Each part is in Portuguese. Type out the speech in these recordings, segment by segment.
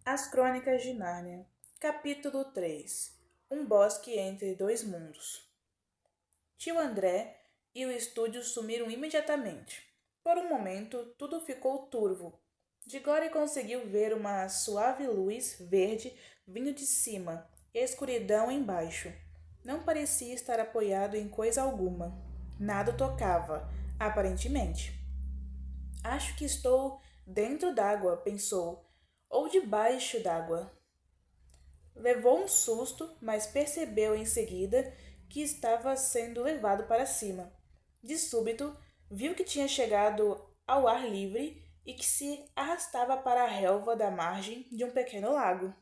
As Crônicas de Nárnia, capítulo 3. Um bosque entre dois mundos. Tio André e o estúdio sumiram imediatamente. Por um momento, tudo ficou turvo. Digore conseguiu ver uma suave luz verde vindo de cima e a escuridão embaixo. Não parecia estar apoiado em coisa alguma. Nada o tocava, aparentemente. Acho que estou dentro d'água, pensou, ou debaixo d'água. Levou um susto, mas percebeu em seguida que estava sendo levado para cima. De súbito, viu que tinha chegado ao ar livre e que se arrastava para a relva da margem de um pequeno lago.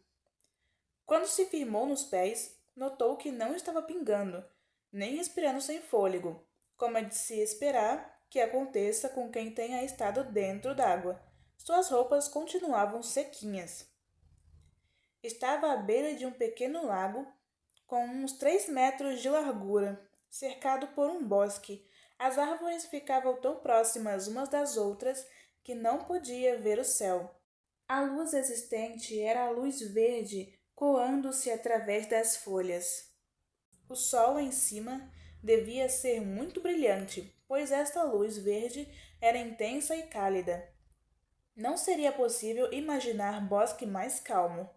Quando se firmou nos pés, notou que não estava pingando, nem respirando sem fôlego, como é de se esperar que aconteça com quem tenha estado dentro d'água. Suas roupas continuavam sequinhas. Estava à beira de um pequeno lago, com uns 3 metros de largura, cercado por um bosque. As árvores ficavam tão próximas umas das outras que não podia ver o céu. A luz existente era a luz verde coando-se através das folhas. O sol em cima devia ser muito brilhante, pois esta luz verde era intensa e cálida. Não seria possível imaginar bosque mais calmo.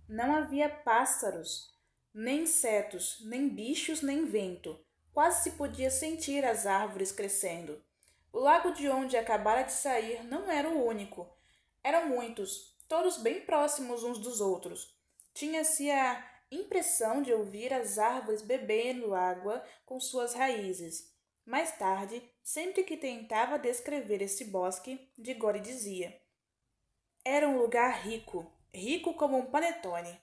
Não havia pássaros, nem insetos, nem bichos, nem vento. Quase se podia sentir as árvores crescendo. O lago de onde acabara de sair não era o único. Eram muitos, todos bem próximos uns dos outros. Tinha-se a impressão de ouvir as árvores bebendo água com suas raízes. Mais tarde, sempre que tentava descrever esse bosque, Digore dizia: era um lugar rico, rico como um panetone.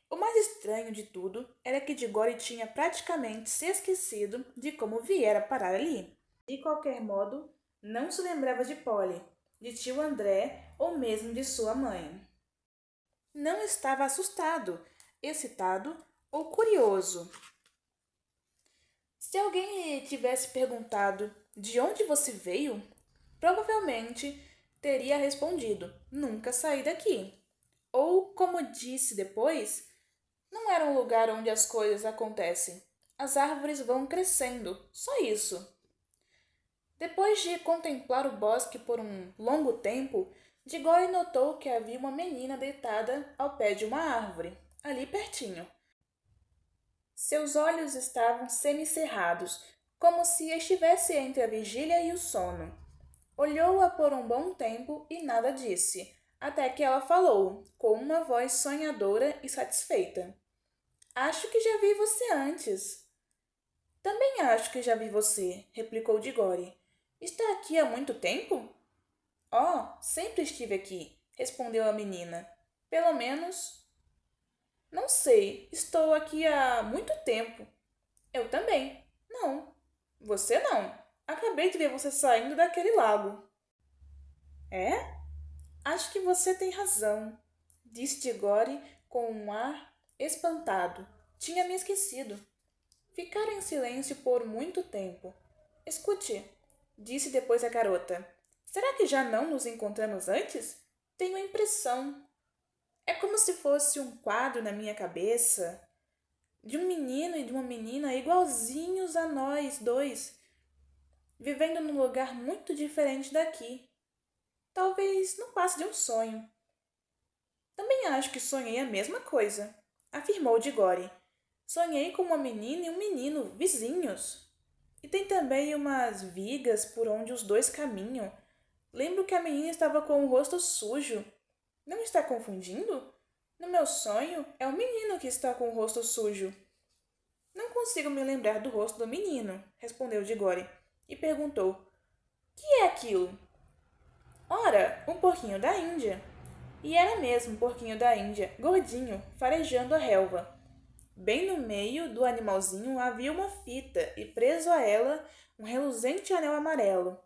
O mais estranho de tudo era que Digore tinha praticamente se esquecido de como viera parar ali. De qualquer modo, não se lembrava de Polly, de tio André ou mesmo de sua mãe. Não estava assustado, excitado ou curioso. Se alguém lhe tivesse perguntado de onde você veio, provavelmente teria respondido: nunca saí daqui. Ou, como disse depois, não era um lugar onde as coisas acontecem. As árvores vão crescendo, só isso. Depois de contemplar o bosque por um longo tempo, Digore notou que havia uma menina deitada ao pé de uma árvore, ali pertinho. Seus olhos estavam semicerrados, como se estivesse entre a vigília e o sono. Olhou-a por um bom tempo e nada disse, até que ela falou, com uma voz sonhadora e satisfeita. Acho que já vi você antes. Também acho que já vi você, replicou Digore. Está aqui há muito tempo? Oh, sempre estive aqui, respondeu a menina. Pelo menos. Não sei, estou aqui há muito tempo. Eu também. Não. Você não. Acabei de ver você saindo daquele lago. É? Acho que você tem razão, disse Digore com um ar espantado. Tinha me esquecido. Ficaram em silêncio por muito tempo. Escute, disse depois a garota. Será que já não nos encontramos antes? Tenho a impressão. É como se fosse um quadro na minha cabeça de um menino e de uma menina igualzinhos a nós dois, vivendo num lugar muito diferente daqui. Talvez não passe de um sonho. Também acho que sonhei a mesma coisa, afirmou Digore. Sonhei com uma menina e um menino, vizinhos. E tem também umas vigas por onde os dois caminham. Lembro que a menina estava com o rosto sujo. Não está confundindo? No meu sonho, é o menino que está com o rosto sujo. Não consigo me lembrar do rosto do menino, respondeu Digore, e perguntou: que é aquilo? Ora, um porquinho da Índia. E era mesmo um porquinho da Índia, gordinho, farejando a relva. Bem no meio do animalzinho havia uma fita e preso a ela um reluzente anel amarelo.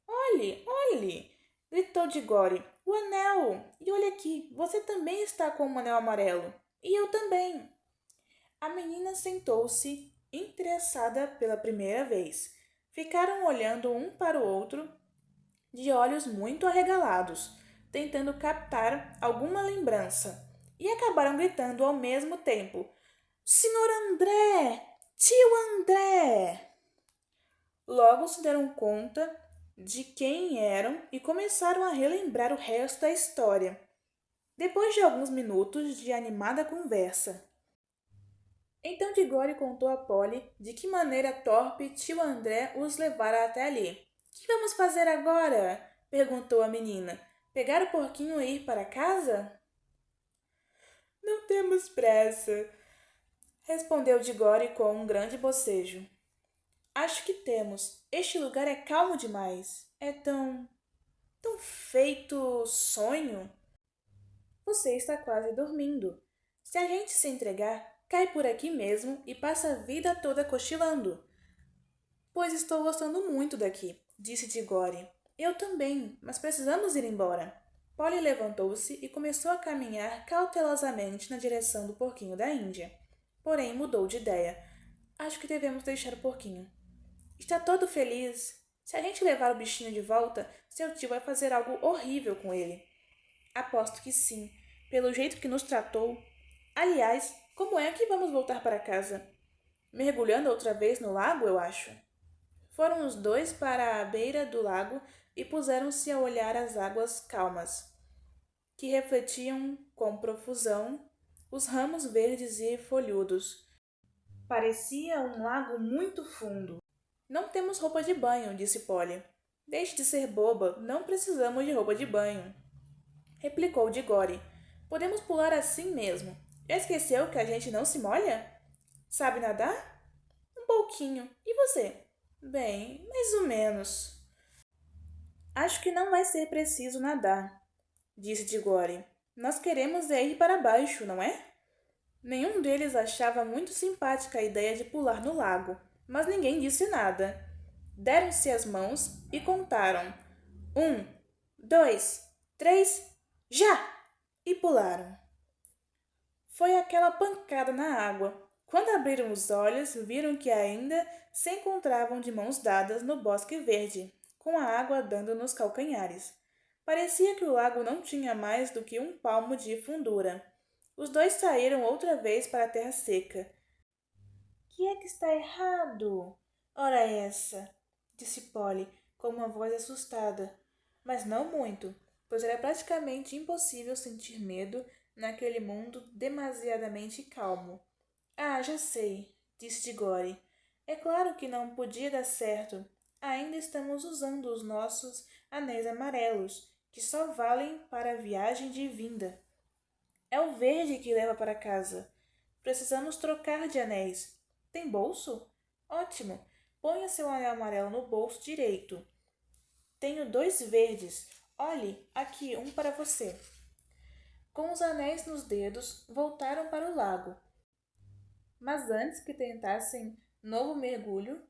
Olhe, olhe! Gritou Digore. O anel! E olha aqui, você também está com um anel amarelo. E eu também. A menina sentou-se, interessada pela primeira vez. Ficaram olhando um para o outro, de olhos muito arregalados. tentando captar alguma lembrança, e acabaram gritando ao mesmo tempo: Senhor André! Tio André! Logo se deram conta de quem eram e começaram a relembrar o resto da história. Depois de alguns minutos de animada conversa. Então Digore contou a Polly de que maneira torpe tio André os levara até ali. Que vamos fazer agora? Perguntou a menina. Pegar o porquinho e ir para casa? Não temos pressa, respondeu Digore com um grande bocejo. Acho que temos. Este lugar é calmo demais. É tão feito sonho. Você está quase dormindo. Se a gente se entregar, cai por aqui mesmo e passa a vida toda cochilando. Pois estou gostando muito daqui, disse Digore. Eu também, mas precisamos ir embora. Polly levantou-se e começou a caminhar cautelosamente na direção do porquinho da Índia. Porém, mudou de ideia. Acho que devemos deixar o porquinho. Está todo feliz. Se a gente levar o bichinho de volta, seu tio vai fazer algo horrível com ele. Aposto que sim, pelo jeito que nos tratou. Aliás, como é que vamos voltar para casa? Mergulhando outra vez no lago, eu acho. Foram os dois para a beira do lago e puseram-se a olhar as águas calmas, que refletiam com profusão os ramos verdes e folhudos. Parecia um lago muito fundo. Não temos roupa de banho, disse Polly. Deixe de ser boba, não precisamos de roupa de banho, replicou Digore. Podemos pular assim mesmo. Já esqueceu que a gente não se molha? Sabe nadar? Um pouquinho. E você? Bem, mais ou menos. Acho que não vai ser preciso nadar, disse Digore. Nós queremos é ir para baixo, não é? Nenhum deles achava muito simpática a ideia de pular no lago, mas ninguém disse nada. Deram-se as mãos e contaram. 1, 2, 3, já! E pularam. Foi aquela pancada na água. Quando abriram os olhos, viram que ainda se encontravam de mãos dadas no bosque verde, com a água dando nos calcanhares. Parecia que o lago não tinha mais do que um palmo de fundura. Os dois saíram outra vez para a terra seca. Que é que está errado? Ora essa, disse Polly, com uma voz assustada, mas não muito, pois era praticamente impossível sentir medo naquele mundo demasiadamente calmo. Ah, já sei, disse Digore. É claro que não podia dar certo. Ainda estamos usando os nossos anéis amarelos, que só valem para a viagem de vinda. É o verde que leva para casa. Precisamos trocar de anéis. Tem bolso? Ótimo. Ponha seu anel amarelo no bolso direito. Tenho 2 verdes. Olhe, aqui um para você. Com os anéis nos dedos, voltaram para o lago. Mas antes que tentassem novo mergulho,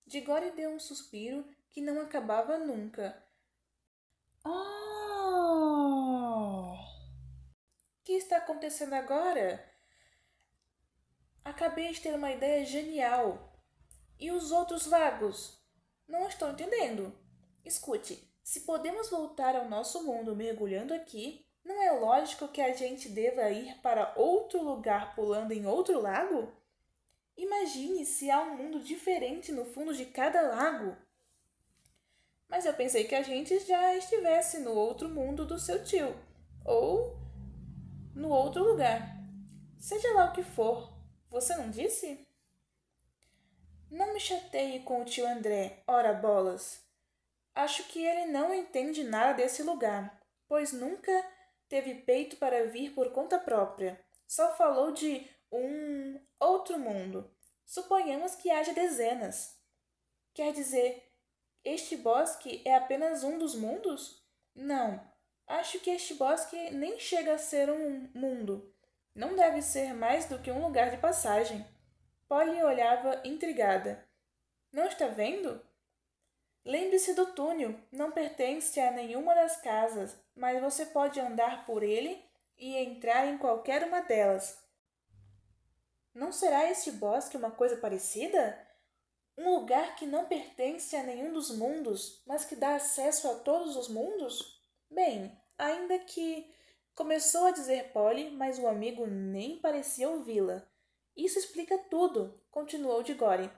Digore deu um suspiro que não acabava nunca. Oh! O que está acontecendo agora? Acabei de ter uma ideia genial. E os outros lagos? Não estou entendendo. Escute, se podemos voltar ao nosso mundo mergulhando aqui, não é lógico que a gente deva ir para outro lugar pulando em outro lago? Imagine se há um mundo diferente no fundo de cada lago. Mas eu pensei que a gente já estivesse no outro mundo do seu tio, ou no outro lugar. Seja lá o que for, você não disse? Não me chateie com o tio André, ora bolas. Acho que ele não entende nada desse lugar, pois nunca teve peito para vir por conta própria. Só falou de um outro mundo. Suponhamos que haja dezenas. Quer dizer, este bosque é apenas um dos mundos? Não, acho que este bosque nem chega a ser um mundo. Não deve ser mais do que um lugar de passagem. Polly olhava intrigada. Não está vendo? Lembre-se do túnel, não pertence a nenhuma das casas, mas você pode andar por ele e entrar em qualquer uma delas. Não será este bosque uma coisa parecida? Um lugar que não pertence a nenhum dos mundos, mas que dá acesso a todos os mundos? Bem, Ainda que começou a dizer Polly, mas o amigo nem parecia ouvi-la. Isso explica tudo, continuou Diggory.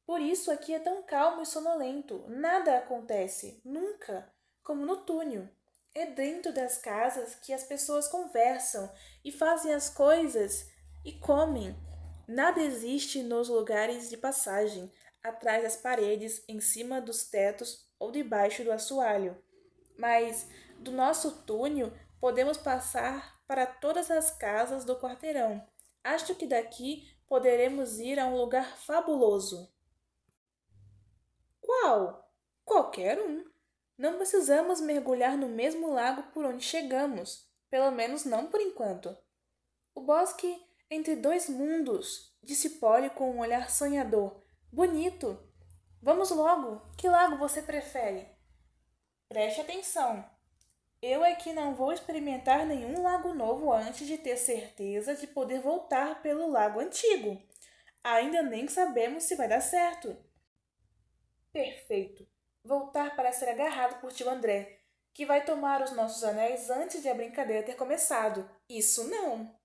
Por isso aqui é tão calmo e sonolento. Nada acontece, nunca, como no túnel. É dentro das casas que as pessoas conversam e fazem as coisas e comem. Nada existe nos lugares de passagem, atrás das paredes, em cima dos tetos ou debaixo do assoalho. Mas do nosso túnel podemos passar para todas as casas do quarteirão. Acho que daqui poderemos ir a um lugar fabuloso. Qual? Qualquer um. Não precisamos mergulhar no mesmo lago por onde chegamos, pelo menos não por enquanto. O bosque entre dois mundos, disse Polly com um olhar sonhador. Bonito! Vamos logo! Que lago você prefere? Preste atenção. Eu é que não vou experimentar nenhum lago novo antes de ter certeza de poder voltar pelo lago antigo. Ainda nem sabemos se vai dar certo. Perfeito. Voltar para ser agarrado por tio André, que vai tomar os nossos anéis antes de a brincadeira ter começado. Isso não.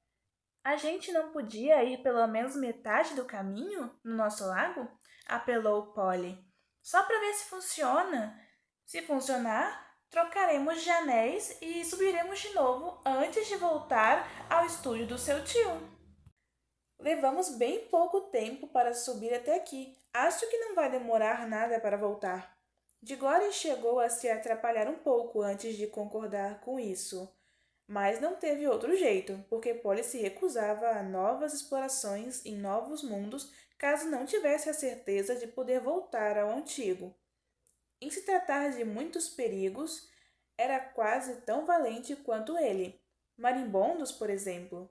A gente não podia ir pelo menos metade do caminho no nosso lago? Apelou Polly. Só para ver se funciona. Se funcionar, trocaremos de anéis e subiremos de novo antes de voltar ao estúdio do seu tio. Levamos bem pouco tempo para subir até aqui. Acho que não vai demorar nada para voltar. Diggory chegou a se atrapalhar um pouco antes de concordar com isso. Mas não teve outro jeito, porque Polly se recusava a novas explorações em novos mundos caso não tivesse a certeza de poder voltar ao antigo. Em se tratar de muitos perigos, era quase tão valente quanto ele. Marimbondos, por exemplo.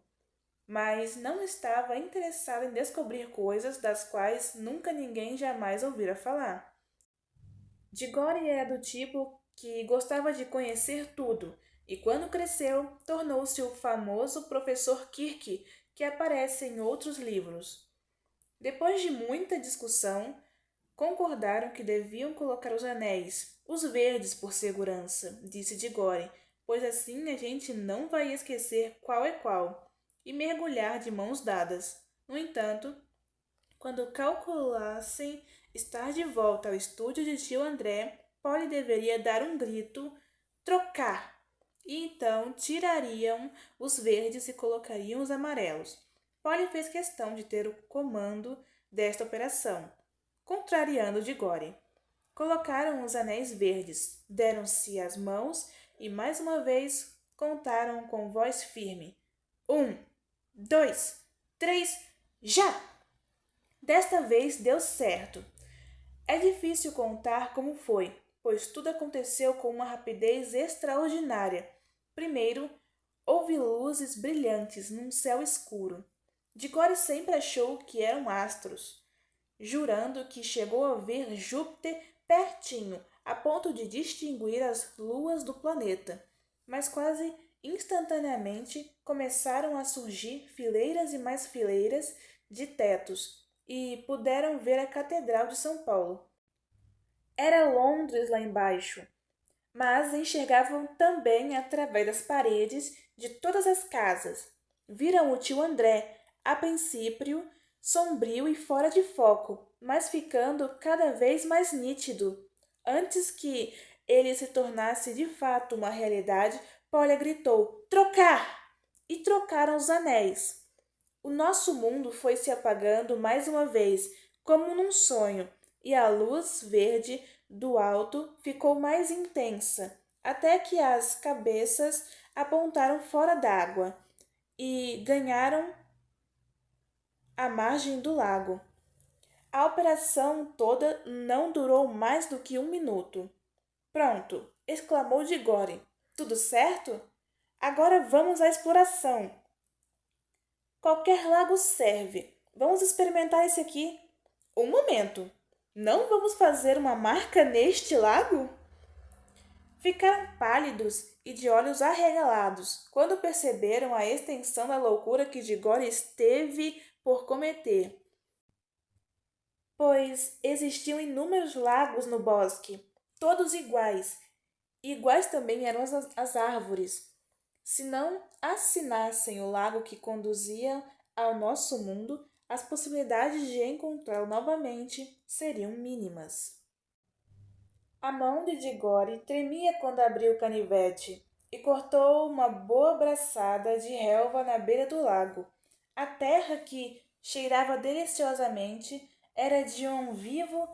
Mas não estava interessada em descobrir coisas das quais nunca ninguém jamais ouvira falar. Diggory era do tipo que gostava de conhecer tudo, e quando cresceu, tornou-se o famoso professor Kirk, que aparece em outros livros. Depois de muita discussão, concordaram que deviam colocar os anéis, os verdes por segurança, disse Diggory, pois assim a gente não vai esquecer qual é qual, e mergulhar de mãos dadas. No entanto, quando calculassem estar de volta ao estúdio de tio André, Polly deveria dar um grito, trocar, e então tirariam os verdes e colocariam os amarelos. Polly fez questão de ter o comando desta operação, contrariando Diggory. Colocaram os anéis verdes, deram-se as mãos e mais uma vez contaram com voz firme. 1, 2, 3, já! Desta vez deu certo. É difícil contar como foi, pois tudo aconteceu com uma rapidez extraordinária. Primeiro, houve luzes brilhantes num céu escuro. Diggory sempre achou que eram astros, jurando que chegou a ver Júpiter pertinho, a ponto de distinguir as luas do planeta. Mas quase instantaneamente começaram a surgir fileiras e mais fileiras de tetos, e puderam ver a Catedral de São Paulo. Era Londres lá embaixo, mas enxergavam também através das paredes de todas as casas. Viram o tio André, a princípio sombrio e fora de foco, mas ficando cada vez mais nítido. Antes que ele se tornasse de fato uma realidade, Polly gritou: trocar! E trocaram os anéis. O nosso mundo foi se apagando mais uma vez, como num sonho, e a luz verde do alto ficou mais intensa, até que as cabeças apontaram fora d'água e ganharam a margem do lago. A operação toda não durou mais do que 1 minuto. Pronto! Exclamou Diggory. Tudo certo? Agora vamos à exploração. Qualquer lago serve. Vamos experimentar esse aqui. Um momento. Não vamos fazer uma marca neste lago? Ficaram pálidos e de olhos arregalados quando perceberam a extensão da loucura que Diggory esteve por cometer. Pois existiam inúmeros lagos no bosque, todos iguais, Iguais também eram as árvores. Se não assinassem o lago que conduzia ao nosso mundo, as possibilidades de encontrá-lo novamente seriam mínimas. A mão de Digore tremia quando abriu o canivete e cortou uma boa braçada de relva na beira do lago. A terra, que cheirava deliciosamente, era de um vivo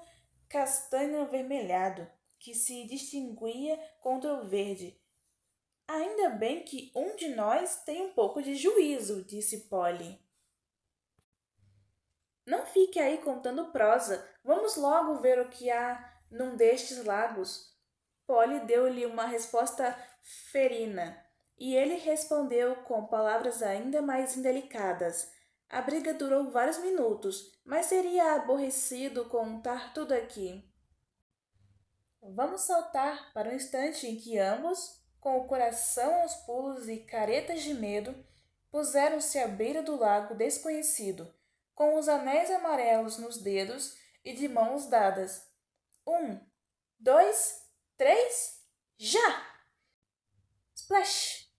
castanho avermelhado, que se distinguia contra o verde. Ainda bem que um de nós tem um pouco de juízo, disse Polly. Não fique aí contando prosa. Vamos logo ver o que há num destes lagos. Polly deu-lhe uma resposta ferina, e ele respondeu com palavras ainda mais indelicadas. A briga durou vários minutos, mas seria aborrecido contar tudo aqui. Vamos saltar para o instante em que ambos, com o coração aos pulos e caretas de medo, puseram-se à beira do lago desconhecido, com os anéis amarelos nos dedos e de mãos dadas. 1, 2, 3, já! Splash!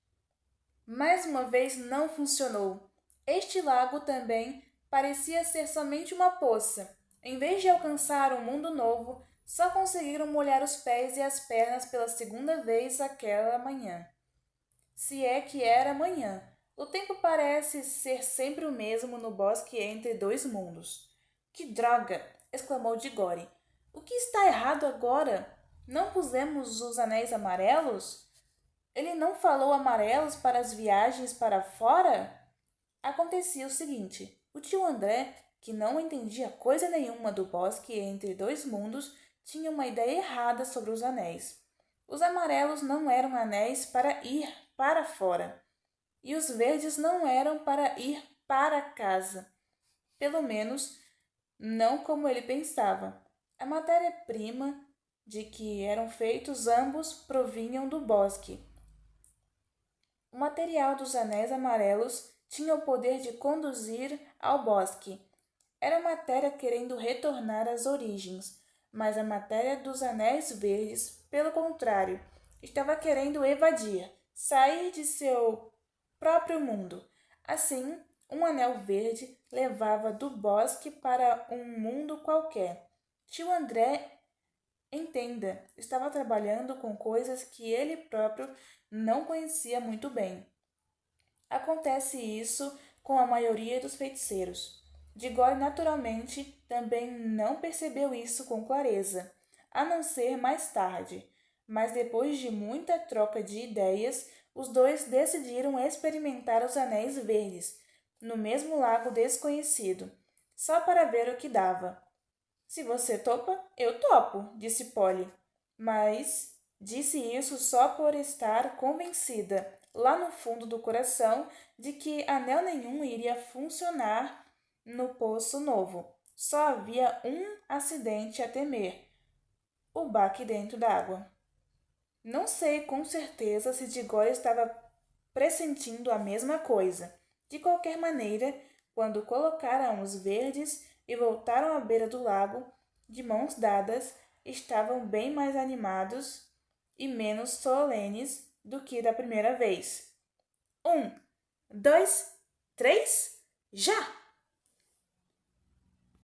Mais uma vez não funcionou. Este lago também parecia ser somente uma poça. Em vez de alcançar um mundo novo, só conseguiram molhar os pés e as pernas pela segunda vez aquela manhã. Se é que era manhã. O tempo parece ser sempre o mesmo no bosque entre dois mundos. Que droga! Exclamou Digore. O que está errado agora? Não pusemos os anéis amarelos? Ele não falou amarelos para as viagens para fora? Acontecia o seguinte: o tio André, que não entendia coisa nenhuma do bosque entre dois mundos, tinha uma ideia errada sobre os anéis. Os amarelos não eram anéis para ir para fora, e os verdes não eram para ir para casa. Pelo menos, não como ele pensava. A matéria-prima de que eram feitos ambos provinham do bosque. O material dos anéis amarelos tinha o poder de conduzir ao bosque. Era matéria querendo retornar às origens, mas a matéria dos anéis verdes, pelo contrário, estava querendo evadir, sair de seu próprio mundo. Assim, um anel verde levava do bosque para um mundo qualquer. Tio André, entenda, estava trabalhando com coisas que ele próprio não conhecia muito bem. Acontece isso com a maioria dos feiticeiros. Digore naturalmente também não percebeu isso com clareza, a não ser mais tarde, mas depois de muita troca de ideias, os dois decidiram experimentar os anéis verdes, no mesmo lago desconhecido, só para ver o que dava. Se você topa, eu topo, disse Polly, mas disse isso só por estar convencida, lá no fundo do coração, de que anel nenhum iria funcionar no Poço Novo. Só havia um acidente a temer: o baque dentro d'água. Não sei com certeza se Digore estava pressentindo a mesma coisa. De qualquer maneira, quando colocaram os verdes e voltaram à beira do lago, de mãos dadas, estavam bem mais animados e menos solenes do que da primeira vez. 1, 2, 3, já!